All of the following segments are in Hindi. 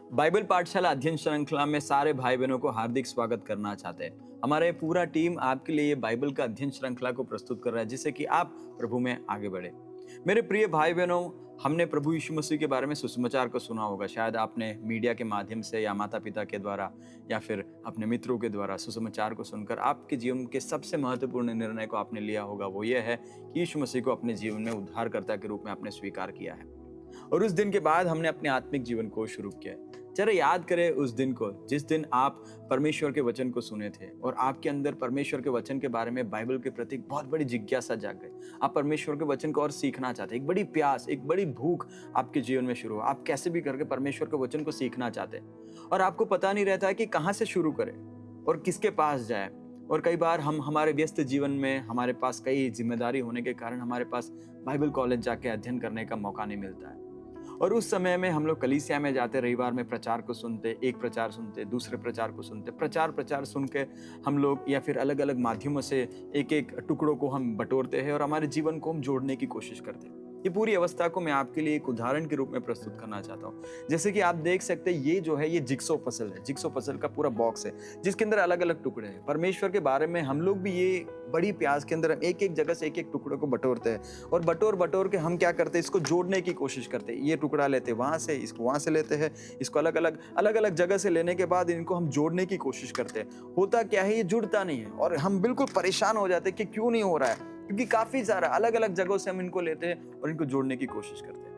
बाइबल पाठशाला अध्ययन श्रृंखला में सारे भाई बहनों को हार्दिक स्वागत करना चाहते हैं। हमारे पूरा टीम आपके लिए ये बाइबल का अध्ययन श्रृंखला को प्रस्तुत कर रहा है, जिससे कि आप प्रभु में आगे बढ़े। मेरे प्रिय भाई बहनों, हमने प्रभु यीशु मसीह के बारे में सुसमाचार को सुना होगा। शायद आपने मीडिया के माध्यम से या माता पिता के द्वारा या फिर अपने मित्रों के द्वारा सुसमाचार को सुनकर आपके जीवन के सबसे महत्वपूर्ण निर्णय को आपने लिया होगा। वो ये है कि यीशु मसीह को अपने जीवन में उद्धारकर्ता के रूप में आपने स्वीकार किया है। और उस दिन के बाद हमने अपने आत्मिक जीवन को शुरू किया। जरा याद करें उस दिन को, जिस दिन आप परमेश्वर के वचन को सुने थे और आपके अंदर परमेश्वर के वचन के बारे में, बाइबल के प्रति बहुत बड़ी जिज्ञासा जाग गई। आप परमेश्वर के वचन को और सीखना चाहते, एक बड़ी प्यास, एक बड़ी भूख आपके जीवन में शुरू हो। आप कैसे भी करके परमेश्वर के वचन को सीखना चाहते और आपको पता नहीं रहता है कि कहाँ से शुरू करें और किसके पास जाए। और कई बार हम हमारे व्यस्त जीवन में, हमारे पास कई जिम्मेदारी होने के कारण हमारे पास बाइबल कॉलेज जाके अध्ययन करने का मौका नहीं मिलता है। और उस समय में हम लोग कलीसिया में जाते, रविवार में प्रचार को सुनते, एक प्रचार सुनते, दूसरे प्रचार को सुनते, प्रचार सुन के हम लोग या फिर अलग अलग माध्यमों से एक एक टुकड़ों को हम बटोरते हैं और हमारे जीवन को हम जोड़ने की कोशिश करते हैं। ये पूरी अवस्था को मैं आपके लिए एक उदाहरण के रूप में प्रस्तुत करना चाहता हूँ। जैसे कि आप देख सकते हैं, ये जो है ये जिक्सो पजल है। जिक्सो पजल का पूरा बॉक्स है जिसके अंदर अलग अलग टुकड़े हैं। परमेश्वर के बारे में हम लोग भी ये बड़ी प्यास के अंदर एक एक जगह से एक एक टुकड़े को बटोरते हैं और बटोर के हम क्या करते हैं, इसको जोड़ने की कोशिश करते हैं। ये टुकड़ा लेते हैं वहां से, इसको वहां से लेते हैं, इसको अलग अलग जगह से लेने के बाद इनको हम जोड़ने की कोशिश करते हैं। होता क्या है, ये जुड़ता नहीं है और हम बिल्कुल परेशान हो जाते हैं कि क्यों नहीं हो रहा है, क्योंकि काफी सारा अलग अलग जगहों से हम इनको लेते हैं और इनको जोड़ने की कोशिश करते हैं।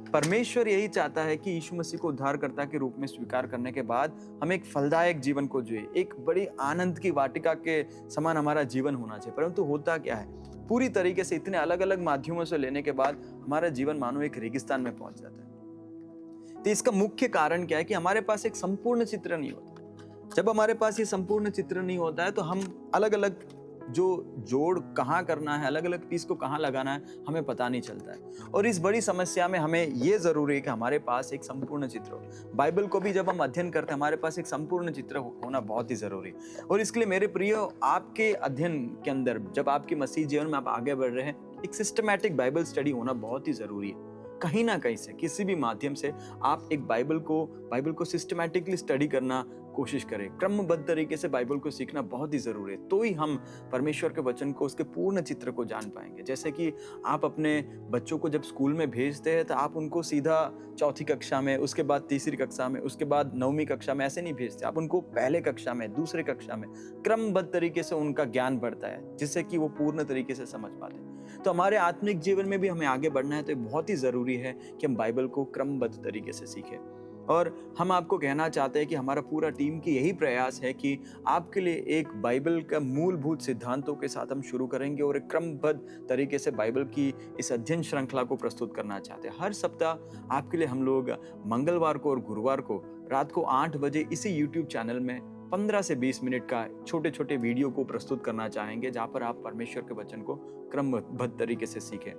परमेश्वर यही चाहता है कि यीशु मसीह को उद्धारकर्ता के रूप में स्वीकार करने के बाद हम एक फलदायक जीवन को जिए, एक बड़ी आनंद की वाटिका के समान हमारा जीवन होना चाहिए। परंतु होता क्या है, पूरी तरीके से इतने अलग अलग माध्यमों से लेने के बाद हमारा जीवन मानो एक रेगिस्तान में पहुंच जाता है। तो इसका मुख्य कारण क्या है कि हमारे पास एक संपूर्ण चित्र नहीं होता। जब हमारे पास ये संपूर्ण चित्र नहीं होता है तो हम अलग अलग जो जोड़ कहाँ करना है, अलग अलग पीस को कहाँ लगाना है, हमें पता नहीं चलता है। और इस बड़ी समस्या में हमें ये जरूरी है कि हमारे पास एक संपूर्ण चित्र हो। बाइबल को भी जब हम अध्ययन करते हैं, हमारे पास एक संपूर्ण चित्र होना बहुत ही जरूरी है। और इसके लिए मेरे प्रियो, आपके अध्ययन के अंदर जब आपके मसीह जीवन में आप आगे बढ़ रहे हैं, एक सिस्टमैटिक बाइबल स्टडी होना बहुत ही जरूरी है। कहीं ना कहीं से, किसी भी माध्यम से आप एक बाइबल को सिस्टमैटिकली स्टडी करना कोशिश करें। क्रमबद्ध तरीके से बाइबल को सीखना बहुत ही जरूरी है, तो ही हम परमेश्वर के वचन को, उसके पूर्ण चित्र को जान पाएंगे। जैसे कि आप अपने बच्चों को जब स्कूल में भेजते हैं तो आप उनको सीधा चौथी कक्षा में, उसके बाद तीसरी कक्षा में, उसके बाद 9वीं कक्षा में ऐसे नहीं भेजते। आप उनको पहले कक्षा में, दूसरे कक्षा में क्रमबद्ध तरीके से उनका ज्ञान बढ़ता है, जिससे कि वो पूर्ण तरीके से समझ पाते हैं। तो हमारे आत्मिक जीवन में भी हमें आगे बढ़ना है तो बहुत ही जरूरी है कि हम बाइबल को क्रमबद्ध तरीके से सीखें। और हम आपको कहना चाहते हैं कि हमारा पूरा टीम की यही प्रयास है कि आपके लिए एक बाइबल का मूलभूत सिद्धांतों के साथ हम शुरू करेंगे और एक क्रमबद्ध तरीके से बाइबल की इस अध्ययन श्रृंखला को प्रस्तुत करना चाहते हैं। हर सप्ताह आपके लिए हम लोग मंगलवार को और गुरुवार को रात को 8 बजे इसी YouTube चैनल में 15 से 20 मिनट का छोटे छोटे वीडियो को प्रस्तुत करना चाहेंगे, जहाँ पर आप परमेश्वर के वचन को क्रमबद्ध तरीके से सीखें।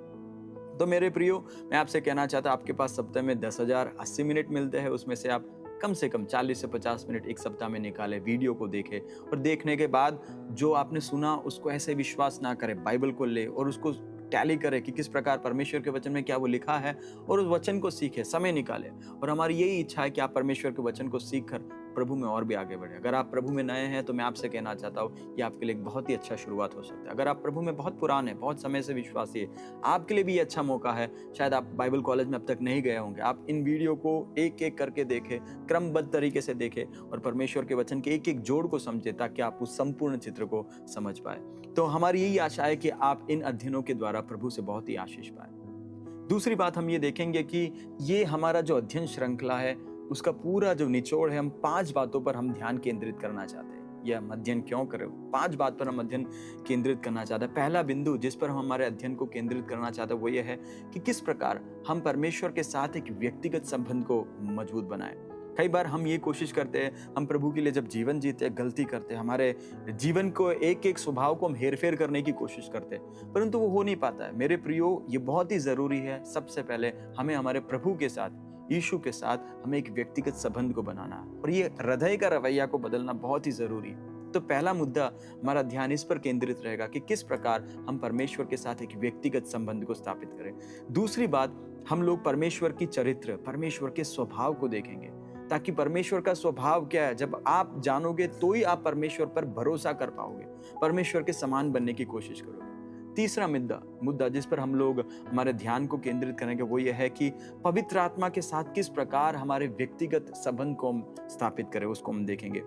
तो मेरे प्रियो, मैं आपसे कहना चाहता, आपके पास सप्ताह में 10,080 मिनट मिलते हैं। उसमें से आप कम से कम 40 से 50 मिनट एक सप्ताह में निकालें, वीडियो को देखें और देखने के बाद जो आपने सुना उसको ऐसे विश्वास ना करें, बाइबल को ले और उसको टैली करें कि किस प्रकार परमेश्वर के वचन में क्या वो लिखा है और उस वचन को सीखें, समय निकालें। और हमारी यही इच्छा है कि आप परमेश्वर के वचन को सीखकर प्रभु में और भी आगे बढ़े। अगर आप प्रभु में नए हैं तो मैं आपसे कहना चाहता हूँ, ये आपके लिए एक बहुत ही अच्छा शुरुआत हो सकता है। अगर आप प्रभु में बहुत पुराने, बहुत समय से विश्वासी है, आपके लिए भी ये अच्छा मौका है। शायद आप बाइबल कॉलेज में अब तक नहीं गए होंगे, आप इन वीडियो को एक एक करके देखें, क्रमबद्ध तरीके से देखें और परमेश्वर के वचन के एक एक जोड़ को समझें, ताकि आप उस संपूर्ण चित्र को समझ पाए। तो हमारी यही आशा है कि आप इन अध्ययनों के द्वारा प्रभु से बहुत ही आशीष पाए। दूसरी बात हम ये देखेंगे कि ये हमारा जो अध्ययन श्रृंखला है, उसका पूरा जो निचोड़ है, हम 5 बातों पर हम ध्यान केंद्रित करना चाहते हैं। यह हम अध्ययन क्यों करें, 5 बात पर हम अध्ययन केंद्रित करना चाहते हैं। पहला बिंदु जिस पर हम हमारे अध्ययन को केंद्रित करना चाहते हैं वो ये है कि किस प्रकार हम परमेश्वर के साथ एक व्यक्तिगत संबंध को मजबूत बनाएं। कई बार हम ये कोशिश करते हैं, हम प्रभु के लिए जब जीवन जीते हैं, गलती करते हैं, हमारे जीवन को एक एक स्वभाव को हम हेरफेर करने की कोशिश करते हैं, परंतु वो हो नहीं पाता है। मेरे प्रियो, ये बहुत ही जरूरी है। सबसे पहले हमें हमारे प्रभु के साथ, यीशु के साथ हमें एक व्यक्तिगत संबंध को बनाना है और ये हृदय का रवैया को बदलना बहुत ही जरूरी है। तो पहला मुद्दा, हमारा ध्यान इस पर केंद्रित रहेगा कि किस प्रकार हम परमेश्वर के साथ एक व्यक्तिगत संबंध को स्थापित करें। दूसरी बात, हम लोग परमेश्वर की चरित्र, परमेश्वर के स्वभाव को देखेंगे। ताकि परमेश्वर का स्वभाव क्या है, जब आप जानोगे तो ही आप परमेश्वर पर भरोसा कर पाओगे, परमेश्वर के समान बनने की कोशिश करोगे। तीसरा मुद्दा जिस पर हम लोग हमारे ध्यान को केंद्रित करेंगे वो ये है कि पवित्र आत्मा के साथ किस प्रकार हमारे व्यक्तिगत संबंध को हम स्थापित करें, उसको हम देखेंगे।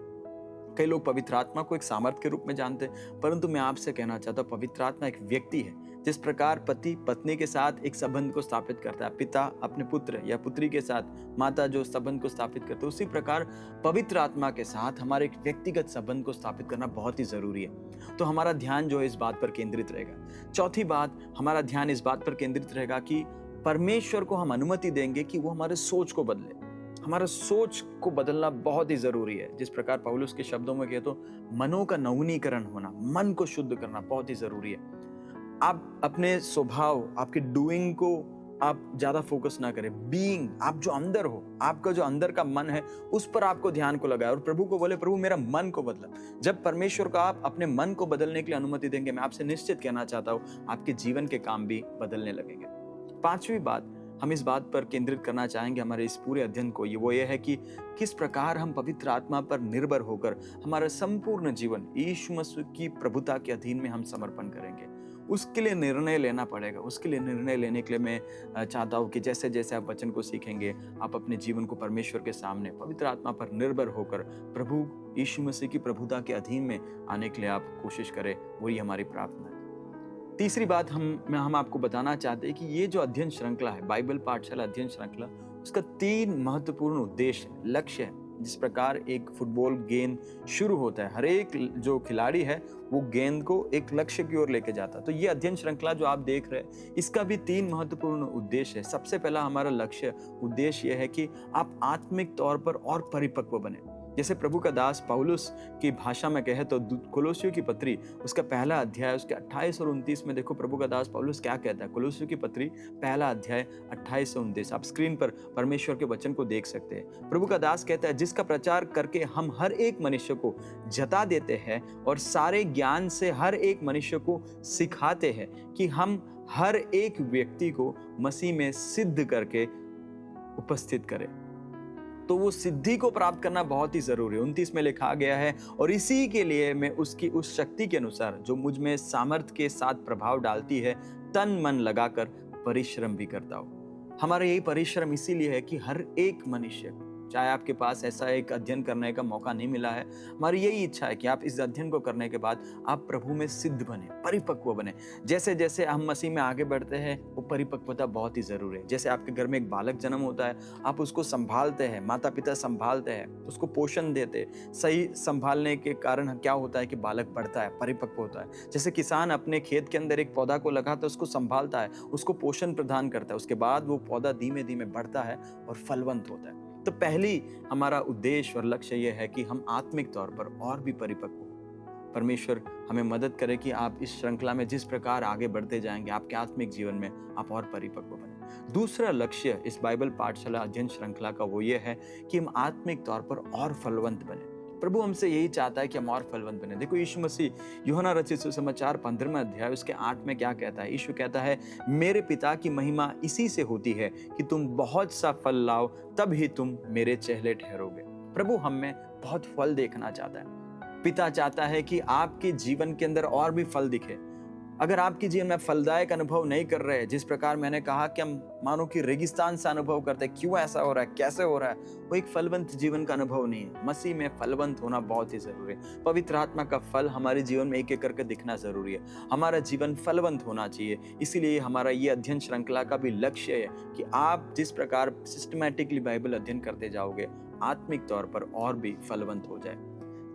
कई लोग पवित्र आत्मा को एक सामर्थ के रूप में जानते हैं, परंतु मैं आपसे कहना चाहता हूं पवित्र आत्मा एक व्यक्ति है। जिस प्रकार पति पत्नी के साथ एक संबंध को स्थापित करता है, पिता अपने पुत्र या पुत्री के साथ, माता जो संबंध को स्थापित करते हैं, उसी प्रकार पवित्र आत्मा के साथ हमारे एक व्यक्तिगत संबंध को स्थापित करना बहुत ही जरूरी है। तो हमारा ध्यान जो है इस बात पर केंद्रित रहेगा। चौथी बात, हमारा ध्यान इस बात पर केंद्रित रहेगा कि परमेश्वर को हम अनुमति देंगे कि वो हमारे सोच को बदले। हमारा सोच को बदलना बहुत ही जरूरी है। जिस प्रकार पौलुस के शब्दों में कहे तो मनों का नवीनीकरण होना, मन को शुद्ध करना बहुत ही जरूरी है। आप अपने स्वभाव, आपके डूइंग को आप ज्यादा फोकस ना करें, बीइंग, आप जो अंदर हो, आपका जो अंदर का मन है उस पर आपको ध्यान को लगाए और प्रभु को बोले, प्रभु मेरा मन को बदला। जब परमेश्वर को आप अपने मन को बदलने के लिए अनुमति देंगे, मैं आपसे निश्चित कहना चाहता हूं आपके जीवन के काम भी बदलने लगेंगे। पांचवी बात हम इस बात पर केंद्रित करना चाहेंगे हमारे इस पूरे अध्ययन को, ये है कि किस प्रकार हम पवित्र आत्मा पर निर्भर होकर हमारा संपूर्ण जीवन यीशु मसीह की प्रभुता के अधीन में हम समर्पण करेंगे। उसके लिए निर्णय लेना पड़ेगा। उसके लिए निर्णय लेने के लिए मैं चाहता हूँ कि जैसे जैसे आप वचन को सीखेंगे, आप अपने जीवन को परमेश्वर के सामने पवित्र आत्मा पर निर्भर होकर प्रभु यीशु मसीह की प्रभुता के अधीन में आने के लिए आप कोशिश करें। वही हमारी प्रार्थना है। तीसरी बात हम आपको बताना चाहते हैं कि ये जो अध्ययन श्रृंखला है, बाइबल पाठशाला अध्ययन श्रृंखला, उसका 3 महत्वपूर्ण उद्देश्य है, लक्ष्य है। जिस प्रकार एक फुटबॉल गेंद शुरू होता है, हर एक जो खिलाड़ी है वो गेंद को एक लक्ष्य की ओर लेके जाता है। तो ये अध्ययन श्रृंखला जो आप देख रहे हैं, इसका भी 3 महत्वपूर्ण उद्देश्य है। सबसे पहला हमारा लक्ष्य उद्देश्य यह है कि आप आत्मिक तौर पर और परिपक्व बने। जैसे प्रभु का दास पौलुस की भाषा में कहे तो कोलोसियों की पत्री उसका पहला अध्याय उसके 28 और 29 में देखो प्रभु का दास पौलुस क्या कहता है। कोलोसियों की पत्री पहला अध्याय 28 से 29, आप स्क्रीन पर परमेश्वर के वचन को देख सकते हैं। प्रभु का दास कहता है, जिसका प्रचार करके हम हर एक मनुष्य को जता देते हैं और सारे ज्ञान से हर एक मनुष्य को सिखाते हैं कि हम हर एक व्यक्ति को मसीह में सिद्ध करके उपस्थित करें। तो वो सिद्धि को प्राप्त करना बहुत ही जरूरी है। 29 में लिखा गया है, और इसी के लिए मैं उसकी उस शक्ति के अनुसार जो मुझ में सामर्थ्य के साथ प्रभाव डालती है, तन मन लगाकर परिश्रम भी करता हूँ। हमारा यही परिश्रम इसीलिए है कि हर एक मनुष्य, चाहे आपके पास ऐसा एक अध्ययन करने का मौका नहीं मिला है, हमारी यही इच्छा है कि आप इस अध्ययन को करने के बाद आप प्रभु में सिद्ध बने, परिपक्व बने। जैसे जैसे हम मसीह में आगे बढ़ते हैं, वो परिपक्वता बहुत ही जरूरी है। जैसे आपके घर में एक बालक जन्म होता है, आप उसको संभालते हैं, माता पिता संभालते हैं, उसको पोषण देते हैं। सही संभालने के कारण क्या होता है कि बालक बढ़ता है, परिपक्व होता है। जैसे किसान अपने खेत के अंदर एक पौधा को लगाता है, उसको संभालता है, उसको पोषण प्रदान करता है, उसके बाद वो पौधा धीमे धीमे बढ़ता है और फलवंत होता है। तो पहली हमारा उद्देश्य और लक्ष्य यह है कि हम आत्मिक तौर पर और भी परिपक्व हो। परमेश्वर हमें मदद करे कि आप इस श्रृंखला में जिस प्रकार आगे बढ़ते जाएंगे, आपके आत्मिक जीवन में आप और परिपक्व बने। दूसरा लक्ष्य इस बाइबल पाठशाला अध्ययन श्रृंखला का वो ये है कि हम आत्मिक तौर पर और फलवंत बने। प्रभु हमसे यही चाहता है कि हम और फलवंत बने। देखो यीशु मसीह यूहन्ना रचित सुसमाचार 15वें अध्याय उसके 8 में क्या कहता है। यीशु कहता है, मेरे पिता की महिमा इसी से होती है कि तुम बहुत सा फल लाओ, तब ही तुम मेरे चेहरे ठहरोगे। प्रभु हम में बहुत फल देखना चाहता है। पिता चाहता है कि आपके जीवन के अंदर और भी फल दिखे। अगर आपके जीवन में फलदायक अनुभव नहीं कर रहे, जिस प्रकार मैंने कहा कि हम मानो कि रेगिस्तान सा अनुभव करते हैं, क्यों ऐसा हो रहा है, कैसे हो रहा है, वो एक फलवंत जीवन का अनुभव नहीं है। मसीह में फलवंत होना बहुत ही जरूरी है। पवित्र आत्मा का फल हमारे जीवन में एक एक करके दिखना जरूरी है। हमारा जीवन फलवंत होना चाहिए। इसीलिए हमारा ये अध्ययन श्रृंखला का भी लक्ष्य है कि आप जिस प्रकार सिस्टमैटिकली बाइबल अध्ययन करते जाओगे, आत्मिक तौर पर और भी फलवंत हो जाए।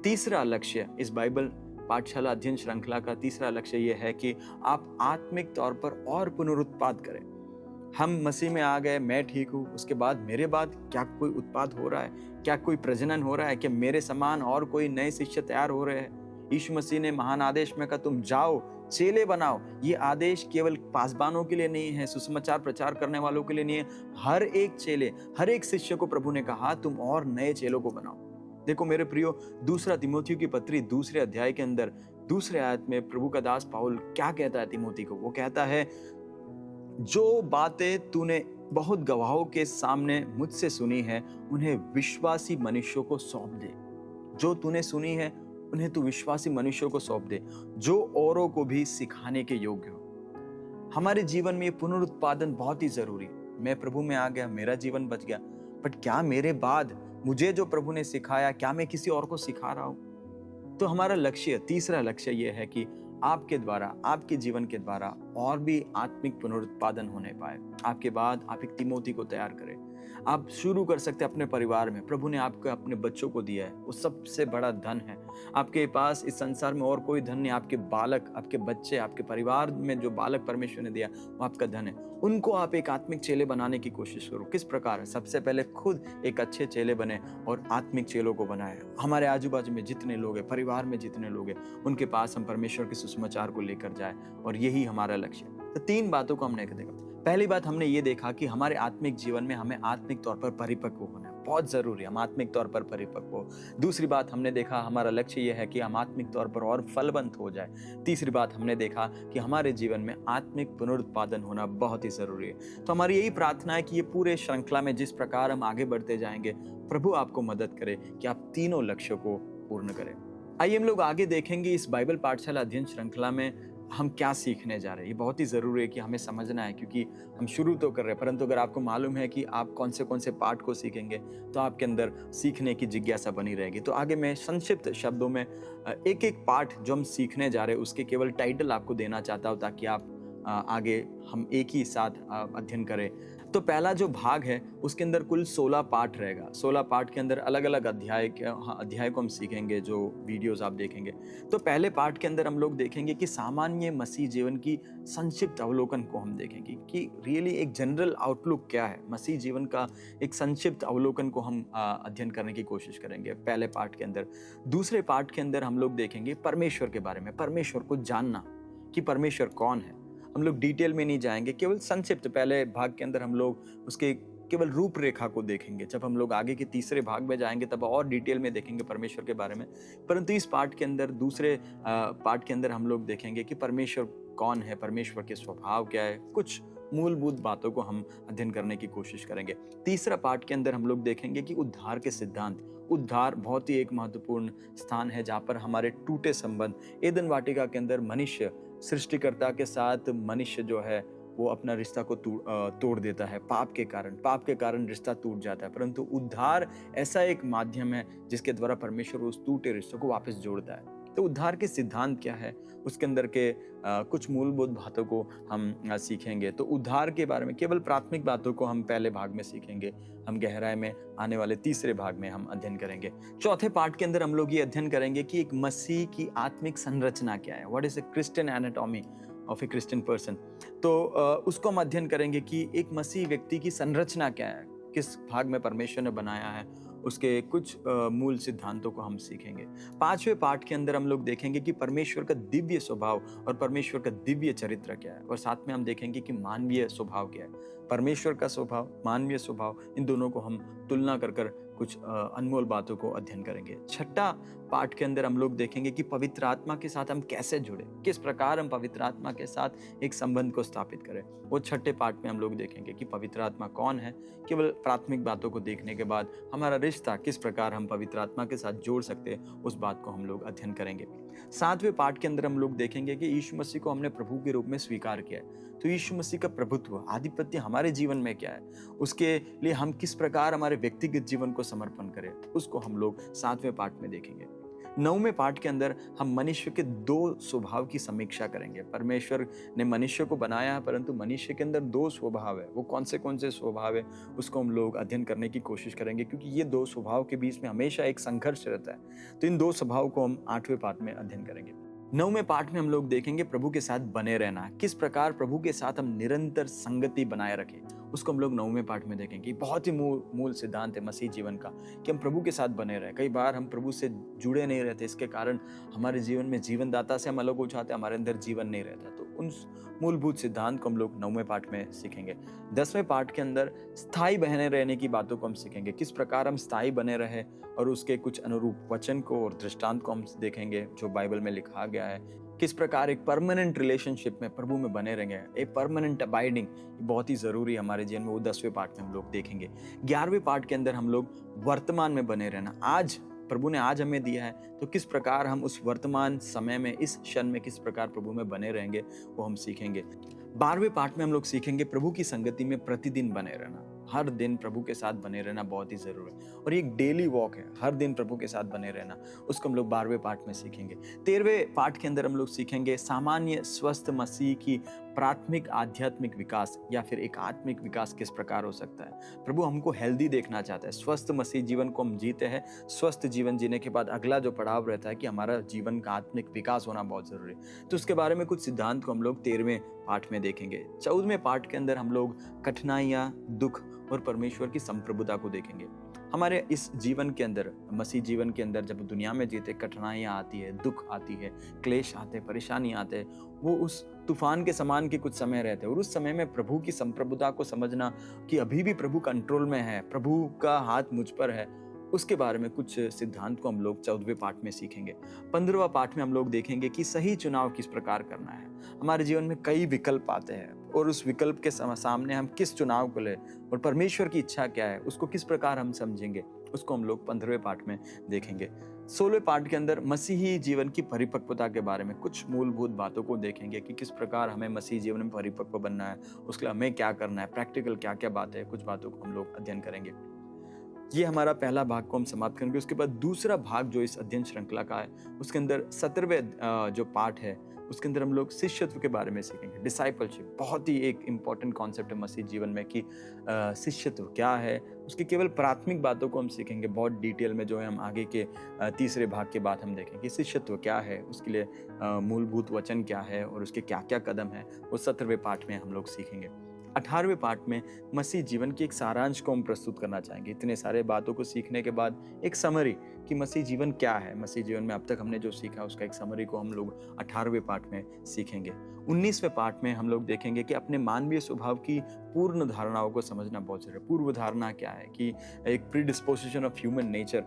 तीसरा लक्ष्य इस बाइबल पाठशाला अध्ययन श्रृंखला का तीसरा लक्ष्य यह है कि आप आत्मिक तौर पर और पुनरुत्पाद करें। हम मसीह में आ गए, मैं ठीक हूँ, उसके बाद मेरे बाद क्या कोई उत्पाद हो रहा है, क्या कोई प्रजनन हो रहा है, क्या मेरे समान और कोई नए शिष्य तैयार हो रहे हैं। यीशु मसीह ने महान आदेश में कहा, तुम जाओ चेले बनाओ। ये आदेश केवल पासबानों के लिए नहीं है, सुसमाचार प्रचार करने वालों के लिए नहीं है। हर एक चेले, हर एक शिष्य को प्रभु ने कहा, तुम और नए चेलों को बनाओ। देखो मेरे प्रियो, दूसरा तिमोथियों की पत्री 2 अध्याय के अंदर 2 आयत में प्रभु का दास पाउल क्या कहता है तिमोथी को। वो कहता है, जो बातें तूने बहुत गवाहों के सामने मुझसे सुनी है, उन्हें विश्वासी मनुष्यों को सौंप दे। जो तूने सुनी है उन्हें तू विश्वासी मनुष्यों को सौंप दे, जो औरों को भी सिखाने के योग्य हो। हमारे जीवन में ये पुनरुत्पादन बहुत ही जरूरी है। मैं प्रभु में आ गया, मेरा जीवन बच गया, बट क्या मेरे बाद मुझे जो प्रभु ने सिखाया, क्या मैं किसी और को सिखा रहा हूं? तो हमारा लक्ष्य, तीसरा लक्ष्य यह है कि आपके द्वारा, आपके जीवन के द्वारा और भी आत्मिक पुनरुत्पादन होने पाए। आपके बाद आप एक तिमोथी को तैयार करें। आप शुरू कर सकते हैं अपने परिवार में। प्रभु ने आपको अपने बच्चों को दिया है, वो सबसे बड़ा धन है। आपके पास इस संसार में और कोई धन नहीं। आपके बालक, आपके बच्चे, आपके परिवार में जो बालक परमेश्वर ने दिया वो आपका धन है। उनको आप एक आत्मिक चेले बनाने की कोशिश करो। किस प्रकार? सबसे पहले खुद एक अच्छे चेले बने और आत्मिक चेलों को बनाए। हमारे आजू बाजू में जितने लोग हैं, परिवार में जितने लोग हैं, उनके पास हम परमेश्वर के सुसमाचार को लेकर जाए, और यही हमारा लक्ष्य है। तो 3 बातों को हमने देखा। पहली बात हमने ये देखा कि हमारे आत्मिक जीवन में हमें आत्मिक तौर पर परिपक्व होना है, बहुत जरूरी है हम आत्मिक तौर पर परिपक्व हो। दूसरी बात हमने देखा, हमारा लक्ष्य यह है कि हम आत्मिक तौर पर और फलवंत हो जाए। तीसरी बात हमने देखा कि हमारे जीवन में आत्मिक पुनरुत्पादन होना बहुत ही जरूरी है। तो हमारी यही प्रार्थना है कि ये पूरे श्रृंखला में जिस प्रकार हम आगे बढ़ते जाएंगे, प्रभु आपको मदद करे कि आप तीनों लक्ष्यों को पूर्ण करें। आइए हम लोग आगे देखेंगे इस बाइबल पाठशाला अध्ययन श्रृंखला में हम क्या सीखने जा रहे हैं। ये बहुत ही ज़रूरी है कि हमें समझना है, क्योंकि हम शुरू तो कर रहे हैं, परंतु अगर आपको मालूम है कि आप कौन से पाठ को सीखेंगे तो आपके अंदर सीखने की जिज्ञासा बनी रहेगी। तो आगे मैं संक्षिप्त शब्दों में एक एक पाठ जो हम सीखने जा रहे हैं उसके केवल टाइटल आपको देना चाहता हूँ, ताकि आप आगे हम एक ही साथ अध्ययन करें। तो पहला जो भाग है उसके अंदर कुल 16 पाठ रहेगा। 16 पाठ के अंदर अलग अलग अध्याय को हम सीखेंगे, जो वीडियोस आप देखेंगे। तो पहले पाठ के अंदर हम लोग देखेंगे कि सामान्य मसीह जीवन की संक्षिप्त अवलोकन को हम देखेंगे कि रियली एक जनरल आउटलुक क्या है मसीह जीवन का। एक संक्षिप्त अवलोकन को हम अध्ययन करने की कोशिश करेंगे पहले पाठ के अंदर। दूसरे पाठ के अंदर हम लोग देखेंगे परमेश्वर के बारे में, परमेश्वर को जानना कि परमेश्वर कौन है। हम लोग डिटेल में नहीं जाएंगे, केवल संक्षिप्त पहले भाग के अंदर हम लोग उसके केवल रूपरेखा को देखेंगे। जब हम लोग आगे के तीसरे भाग में जाएंगे तब और डिटेल में देखेंगे परमेश्वर के बारे में। परंतु इस पाठ के अंदर, दूसरे पाठ के अंदर हम लोग देखेंगे कि परमेश्वर कौन है, परमेश्वर के स्वभाव क्या है, कुछ मूलभूत बातों को हम अध्ययन करने की कोशिश करेंगे। तीसरा पाठ के अंदर हम लोग देखेंगे कि उद्धार के सिद्धांत। उद्धार बहुत ही एक महत्वपूर्ण स्थान है जहाँ पर हमारे टूटे संबंध, एदन वाटिका के अंदर मनुष्य सृष्टिकर्ता के साथ मनुष्य जो है वो अपना रिश्ता को तोड़ देता है। पाप के कारण रिश्ता टूट जाता है, परंतु उद्धार ऐसा एक माध्यम है जिसके द्वारा परमेश्वर उस टूटे रिश्ते को वापस जोड़ता है। तो उद्धार के सिद्धांत क्या है, उसके अंदर के कुछ मूलभूत बातों को हम सीखेंगे। तो उद्धार के बारे में केवल प्राथमिक बातों को हम पहले भाग में सीखेंगे, हम गहराई में आने वाले तीसरे भाग में हम अध्ययन करेंगे। चौथे पाठ के अंदर हम लोग ये अध्ययन करेंगे कि एक मसीह की आत्मिक संरचना क्या है, what is a Christian anatomy of A Christian person. तो उसको हम अध्ययन करेंगे कि एक मसीह व्यक्ति की संरचना क्या है, किस भाग में परमेश्वर ने बनाया है, उसके कुछ मूल सिद्धांतों को हम सीखेंगे। पांचवें पाठ के अंदर हम लोग देखेंगे कि परमेश्वर का दिव्य स्वभाव और परमेश्वर का दिव्य चरित्र क्या है, और साथ में हम देखेंगे कि मानवीय स्वभाव क्या है। परमेश्वर का स्वभाव, मानवीय स्वभाव, इन दोनों को हम तुलना कर कुछ अनमोल बातों को अध्ययन करेंगे। छठा पाठ के अंदर हम लोग देखेंगे कि पवित्र आत्मा के साथ हम कैसे जुड़े, किस प्रकार हम पवित्र आत्मा के साथ एक संबंध को स्थापित करें। वो छठे पाठ में हम लोग देखेंगे कि पवित्र आत्मा कौन है। केवल प्राथमिक बातों को देखने के बाद हमारा रिश्ता किस प्रकार हम पवित्र आत्मा के साथ जोड़ सकते हैं, उस बात को हम लोग अध्ययन करेंगे। सातवें पाठ के अंदर हम लोग देखेंगे कि यीशु मसीह को हमने प्रभु के रूप में स्वीकार किया है, तो यीशु मसीह का प्रभुत्व, आधिपत्य हमारे जीवन में क्या है, उसके लिए हम किस प्रकार हमारे व्यक्तिगत जीवन को समर्पण करें, उसको हम लोग सातवें पाठ में देखेंगे। नौवें पाठ के अंदर हम मनुष्य के 2 स्वभाव की समीक्षा करेंगे। परमेश्वर ने मनुष्य को बनाया है, परंतु मनुष्य के अंदर 2 स्वभाव है। वो कौन से स्वभाव है उसको हम लोग अध्ययन करने की कोशिश करेंगे, क्योंकि ये 2 स्वभाव के बीच में हमेशा एक संघर्ष रहता है। तो इन 2 स्वभाव को हम 8वें पाठ में अध्ययन करेंगे। 9वें पाठ में हम लोग देखेंगे प्रभु के साथ बने रहना, किस प्रकार प्रभु के साथ हम निरंतर संगति बनाए रखें, उसको हम लोग 9वें पाठ में देखेंगे। बहुत ही मूल सिद्धांत है मसीह जीवन का कि हम प्रभु के साथ बने रहे। कई बार हम प्रभु से जुड़े नहीं रहते, इसके कारण हमारे जीवन में जीवनदाता से हम अलग हो जाते हैं, हमारे अंदर जीवन नहीं रहता। तो उन मूलभूत सिद्धांत को हम लोग 9वें पाठ में सीखेंगे। 10वें पाठ के अंदर स्थायी बने रहने की बातों को हम सीखेंगे, किस प्रकार हम स्थायी बने रहे, और उसके कुछ अनुरूप वचन को और दृष्टांत को हम देखेंगे जो बाइबल में लिखा गया है। किस प्रकार एक परमानेंट रिलेशनशिप में प्रभु में बने रहेंगे, एक परमानेंट अबाइडिंग बहुत ही जरूरी है हमारे जीवन में, वो 10वें पार्ट में हम लोग देखेंगे। 11वें पार्ट के अंदर हम लोग वर्तमान में बने रहना, आज प्रभु ने आज हमें दिया है तो किस प्रकार हम उस वर्तमान समय में, इस क्षण में किस प्रकार प्रभु में बने रहेंगे, वो हम सीखेंगे। 12वें पार्ट में हम लोग सीखेंगे प्रभु की संगति में प्रतिदिन बने रहना, हर दिन प्रभु के साथ बने रहना बहुत ही जरूरी है, और ये एक डेली वॉक है, हर दिन प्रभु के साथ बने रहना, उसको हम लोग 12वें पार्ट में सीखेंगे। 13वें पार्ट के अंदर हम लोग सीखेंगे सामान्य स्वस्थ मसीह की प्राथमिक आध्यात्मिक विकास या फिर एक आत्मिक विकास किस प्रकार हो सकता है। प्रभु हमको हेल्दी देखना चाहता है, स्वस्थ मसीह जीवन को हम जीते हैं। स्वस्थ जीवन जीने के बाद अगला जो पड़ाव रहता है कि हमारा जीवन का आत्मिक विकास होना बहुत जरूरी है, तो उसके बारे में कुछ सिद्धांत को हम लोग 13वें पार्ट में देखेंगे। 14वें पार्ट के अंदर हम लोग कठिनाइयाँ, दुख और परमेश्वर की संप्रभुता को देखेंगे। हमारे इस जीवन के अंदर, मसीह जीवन के अंदर, जब दुनिया में जीते कठिनाइयाँ आती है, दुख आती है, क्लेश आते हैं, परेशानी आते हैं, वो उस तूफान के समान के कुछ समय रहते हैं, और उस समय में प्रभु की संप्रभुता को समझना कि अभी भी प्रभु कंट्रोल में है, प्रभु का हाथ मुझ पर है, उसके बारे में कुछ सिद्धांत को हम लोग 14वें पार्ट में सीखेंगे। 15वां पार्ट में हम लोग देखेंगे कि सही चुनाव किस प्रकार करना है। हमारे जीवन में कई विकल्प आते हैं और उस विकल्प के सामने हम किस चुनाव को लें और परमेश्वर की इच्छा क्या है उसको किस प्रकार हम समझेंगे, उसको हम लोग 15वें पार्ट में देखेंगे। 16वें पार्ट के अंदर मसीही जीवन की परिपक्वता के बारे में कुछ मूलभूत बातों को देखेंगे कि किस प्रकार हमें मसीही जीवन में परिपक्व बनना है, उसके लिए हमें क्या करना है, प्रैक्टिकल क्या क्या बात है, कुछ बातों को हम लोग अध्ययन करेंगे। ये हमारा पहला भाग को हम समाप्त करेंगे। उसके बाद दूसरा भाग जो इस अध्ययन श्रृंखला का है, उसके अंदर 17वें जो पार्ट है, उसके अंदर हम लोग शिष्यत्व के बारे में सीखेंगे। डिसाइपलशिप बहुत ही एक इम्पॉर्टेंट कॉन्सेप्ट है मसीह जीवन में कि शिष्यत्व क्या है, उसकी केवल प्राथमिक बातों को हम सीखेंगे बहुत डिटेल में, जो है हम आगे के तीसरे भाग के बाद हम देखेंगे कि शिष्यत्व क्या है, उसके लिए मूलभूत वचन क्या है और उसके क्या क्या कदम है, वो 17वें पार्ट में हम लोग सीखेंगे। 18वें पार्ट में मसीह जीवन की एक सारांश को हम प्रस्तुत करना चाहेंगे। इतने सारे बातों को सीखने के बाद एक समरी कि मसीह जीवन क्या है, मसीह जीवन में अब तक हमने जो सीखा उसका एक समरी को हम लोग 18वें पार्ट में सीखेंगे। 19वें पार्ट में हम लोग देखेंगे कि अपने मानवीय स्वभाव की पूर्ण धारणाओं को समझना बहुत जरूरी है। पूर्व धारणा क्या है, कि एक प्रीडिस्पोजिशन ऑफ ह्यूमन नेचर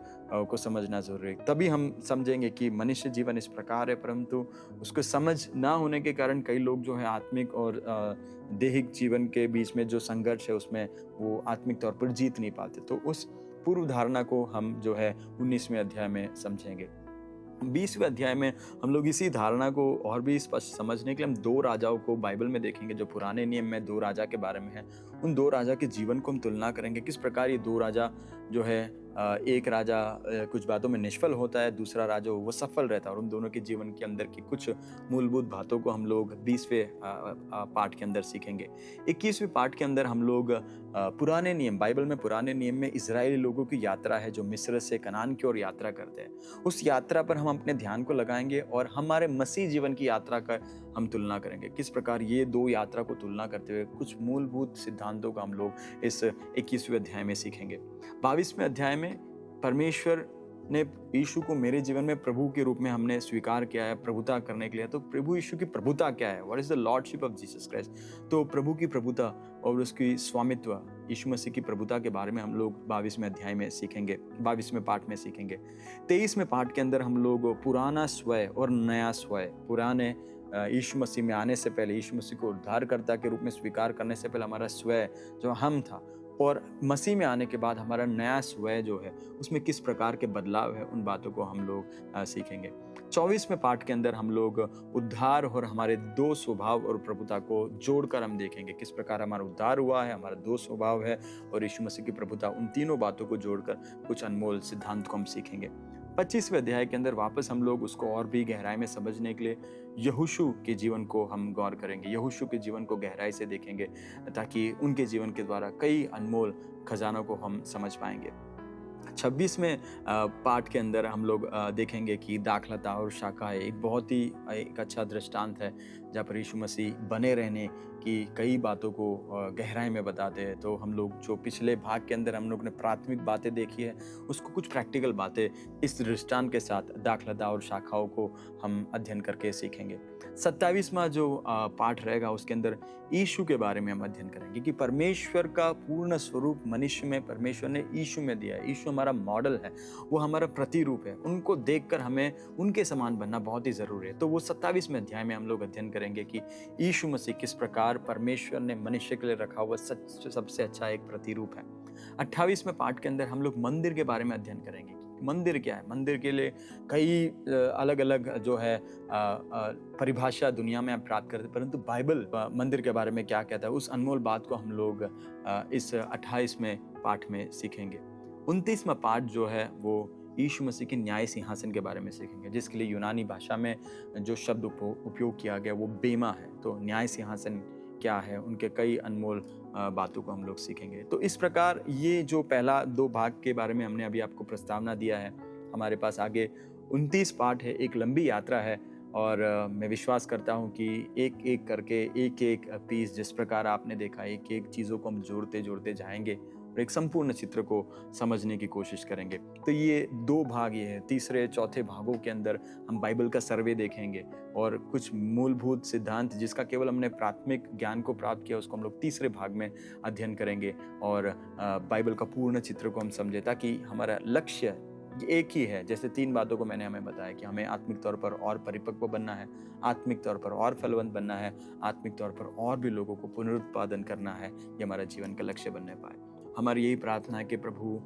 को समझना जरूरी है। तभी हम समझेंगे कि मनुष्य जीवन इस प्रकार है, परंतु उसको समझ ना होने के कारण कई लोग जो है आत्मिक और दैहिक जीवन के बीच में जो संघर्ष है उसमें वो आत्मिक तौर पर जीत नहीं पाते। तो उस पूर्व धारणा को हम जो है 19वें अध्याय में समझेंगे। 20वें अध्याय में हम लोग इसी धारणा को और भी स्पष्ट समझने के लिए हम 2 राजाओं को बाइबल में देखेंगे जो पुराने नियम में 2 राजा के बारे में है। उन 2 राजा के जीवन को हम तुलना करेंगे, किस प्रकार ये 2 राजा जो है, एक राजा कुछ बातों में निष्फल होता है, दूसरा राजा वो सफल रहता है, और उन दोनों के जीवन के अंदर की कुछ मूलभूत बातों को हम लोग 20वें पार्ट के अंदर सीखेंगे। 21वें पार्ट के अंदर हम लोग पुराने नियम, बाइबल में पुराने नियम में इजरायली लोगों की यात्रा है जो मिस्र से कनान की ओर यात्रा करते हैं, उस यात्रा पर हम अपने ध्यान को लगाएंगे और हमारे मसीह जीवन की यात्रा का हम तुलना करेंगे। किस प्रकार ये 2 यात्रा को तुलना करते हुए कुछ मूलभूत सिद्धांतों का हम लोग इस 21वें अध्याय में सीखेंगे। 22वें अध्याय में परमेश्वर ने यीशु को मेरे जीवन में प्रभु के रूप में हमने स्वीकार किया है, प्रभुता करने के लिए। तो प्रभु यीशु की प्रभुता क्या है, what is the lordship of Jesus Christ. तो प्रभु की प्रभुता और उसकी स्वामित्व, यीशु मसीह की प्रभुता के बारे में हम लोग 22वें अध्याय में सीखेंगे, 22वें पार्ट में सीखेंगे। 23वें पार्ट के अंदर हम लोग पुराना स्वय और नया स्वय, पुराने यीशु मसीह में आने से पहले, यीशु मसीह को उद्धारकर्ता के रूप में स्वीकार करने से पहले हमारा स्वय जो हम था, और मसीह में आने के बाद हमारा नया स्वय जो है उसमें किस प्रकार के बदलाव है, उन बातों को हम लोग सीखेंगे। 24वें पार्ट के अंदर हम लोग उद्धार और हमारे 2 स्वभाव और प्रभुता को जोड़कर हम देखेंगे, किस प्रकार हमारा उद्धार हुआ है, हमारा 2 स्वभाव है और यीशु मसीह की प्रभुता, उन तीनों बातों को जोड़कर कुछ अनमोल सिद्धांत को हम सीखेंगे। 25वें अध्याय के अंदर वापस हम लोग उसको और भी गहराई में समझने के लिए यहोशू के जीवन को हम गौर करेंगे, यहोशू के जीवन को गहराई से देखेंगे ताकि उनके जीवन के द्वारा कई अनमोल खजानों को हम समझ पाएंगे। 26वें पार्ट के अंदर हम लोग देखेंगे कि दाखलता और शाखा है, एक बहुत ही एक अच्छा दृष्टांत है जहाँ पर यीशु मसीह बने रहने की कई बातों को गहराई में बताते हैं। तो हम लोग जो पिछले भाग के अंदर हम लोग ने प्राथमिक बातें देखी है, उसको कुछ प्रैक्टिकल बातें इस दृष्टांत के साथ दाखलता और शाखाओं को हम अध्ययन करके सीखेंगे। 27वां जो पाठ रहेगा उसके अंदर यीशु के बारे में हम अध्ययन करेंगे कि परमेश्वर का पूर्ण स्वरूप मनुष्य में परमेश्वर ने यीशु में दिया है। यीशु हमारा मॉडल है, वो हमारा प्रतिरूप है। उनको देखकर हमें उनके समान बनना बहुत ही ज़रूरी है। तो वो 27वें अध्याय में हम लोग अध्ययन करेंगे कि यीशु मसीह किस प्रकार परमेश्वर ने मनुष्य के लिए रखा हुआ सबसे अच्छा एक प्रतिरूप है। 28वें पाठ के अंदर हम लोग मंदिर के बारे में अध्ययन करेंगे। मंदिर क्या है? मंदिर के लिए कई अलग अलग जो है परिभाषा दुनिया में आप प्राप्त करते, परंतु बाइबल मंदिर के बारे में क्या कहता है, उस अनमोल बात को हम लोग इस 28वें पाठ में सीखेंगे। 29वां पाठ जो है वो यीशु मसीह के न्याय सिंहासन के बारे में सीखेंगे, जिसके लिए यूनानी भाषा में जो शब्द उपयोग किया गया वो बेमा है। तो न्याय सिंहासन क्या है, उनके कई अनमोल बातों को हम लोग सीखेंगे। तो इस प्रकार ये जो पहला 2 भाग के बारे में हमने अभी आपको प्रस्तावना दिया है, हमारे पास आगे 29 पाठ है, एक लंबी यात्रा है। और मैं विश्वास करता हूँ कि एक एक करके एक एक पीस जिस प्रकार आपने देखा, एक एक चीज़ों को हम जोड़ते जोड़ते जाएंगे और एक संपूर्ण चित्र को समझने की कोशिश करेंगे। तो ये 2 भाग ये है। तीसरे चौथे भागों के अंदर हम बाइबल का सर्वे देखेंगे और कुछ मूलभूत सिद्धांत जिसका केवल हमने प्राथमिक ज्ञान को प्राप्त किया, उसको हम लोग तीसरे भाग में अध्ययन करेंगे और बाइबल का पूर्ण चित्र को हम समझे, ताकि हमारा लक्ष्य एक ही है। जैसे 3 बातों को मैंने हमें बताया कि हमें आत्मिक तौर पर और परिपक्व बनना है, आत्मिक तौर पर और फलवंत बनना है, आत्मिक तौर पर और भी लोगों को पुनरुत्पादन करना है। ये हमारा जीवन का लक्ष्य बनने पाए। हमारी यही प्रार्थना है कि प्रभु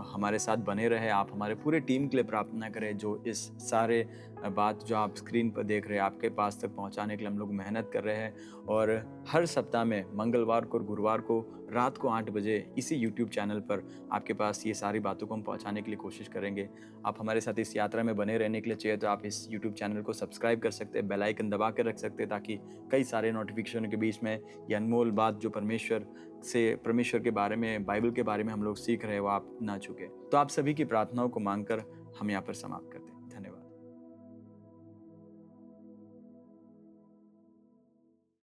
हमारे साथ बने रहे। आप हमारे पूरे टीम के लिए प्रार्थना करें जो इस सारे बात जो आप स्क्रीन पर देख रहे हैं आपके पास तक पहुंचाने के लिए हम लोग मेहनत कर रहे हैं। और हर सप्ताह में मंगलवार को और गुरुवार को रात को 8 बजे इसी YouTube चैनल पर आपके पास ये सारी बातों को हम पहुंचाने के लिए कोशिश करेंगे। आप हमारे साथ इस यात्रा में बने रहने के लिए चाहिए तो आप इस YouTube चैनल को सब्सक्राइब कर सकते हैं, बेल आइकन दबा कर रख सकते हैं, ताकि कई सारे नोटिफिकेशन के बीच में ये अनमोल बात जो परमेश्वर के बारे में, बाइबल के बारे में हम लोग सीख रहे हैं, वो आप ना चुके। तो आप सभी की प्रार्थनाओं को मांगकर हम यहाँ पर समाप्त करते हैं।